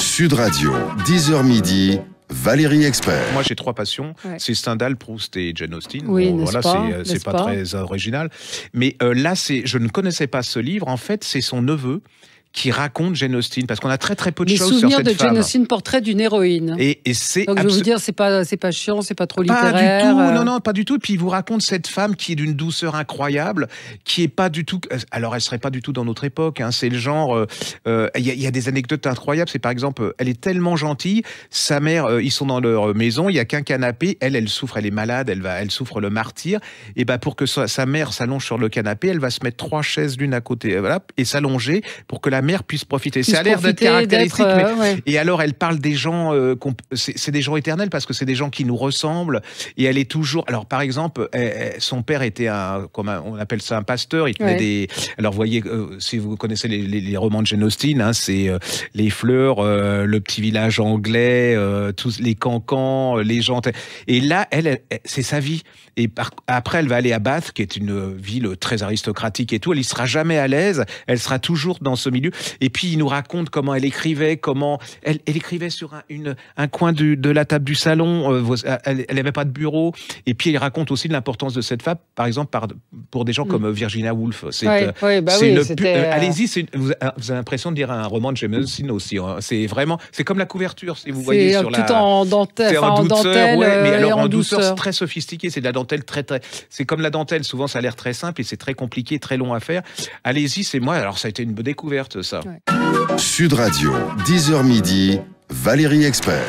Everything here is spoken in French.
Sud Radio, 10h midi, Valérie Expert. Moi, j'ai trois passions. Ouais. C'est Stendhal, Proust et Jane Austen. Oui, Bon, n'est-ce voilà, pas, c'est n'est-ce pas pas très original. Mais là, je ne connaissais pas ce livre. En fait, c'est son neveu qui raconte Jane Austen, parce qu'on a très très peu de Les choses sur souvenirs cette de femme. Jane Austen, portrait d'une héroïne. Et c'est Donc je veux vous dire, c'est pas chiant, c'est pas trop pas littéraire. du tout, non, pas du tout. Et puis il vous raconte cette femme qui est d'une douceur incroyable, qui est pas du tout. Alors elle serait pas du tout dans notre époque. Hein. C'est le genre. Il y a des anecdotes incroyables. C'est par exemple, elle est tellement gentille. Sa mère, ils sont dans leur maison. Il y a qu'un canapé. Elle souffre. Elle est malade. Elle souffre le martyre. Et ben pour que sa mère s'allonge sur le canapé, elle va se mettre 3 chaises l'une à côté, voilà, et s'allonger pour que la mère puisse profiter. Ça a l'air d'être caractéristique. Ouais. Et alors, elle parle des gens, c'est des gens éternels parce que c'est des gens qui nous ressemblent. Et elle est toujours. Alors, par exemple, son père était on appelle ça un pasteur. Il tenait des. Alors, voyez, si vous connaissez les romans de Jane Austen, hein, c'est les fleurs, le petit village anglais, tous les cancans, les gens. Et là, c'est sa vie. Et après, elle va aller à Bath, qui est une ville très aristocratique et tout. Elle y sera jamais à l'aise. Elle sera toujours dans ce milieu. Et puis, il nous raconte comment elle écrivait, comment elle écrivait sur un coin de la table du salon. Elle n'avait pas de bureau. Et puis, il raconte aussi l'importance de cette femme, par exemple, pour des gens comme Virginia Woolf. Allez-y, vous avez l'impression de dire un roman de Jane Austen aussi. Hein. C'est comme la couverture, si vous voyez sur la. Tout en dentelle, en dentelle, ouais, mais alors en douceur, c'est très sophistiqué. C'est de la dentelle très. C'est comme la dentelle. Souvent, ça a l'air très simple et c'est très compliqué, très long à faire. Allez-y, c'est moi. Alors, ça a été une bonne découverte, ça. Sud Radio, 10h midi, Valérie Expert.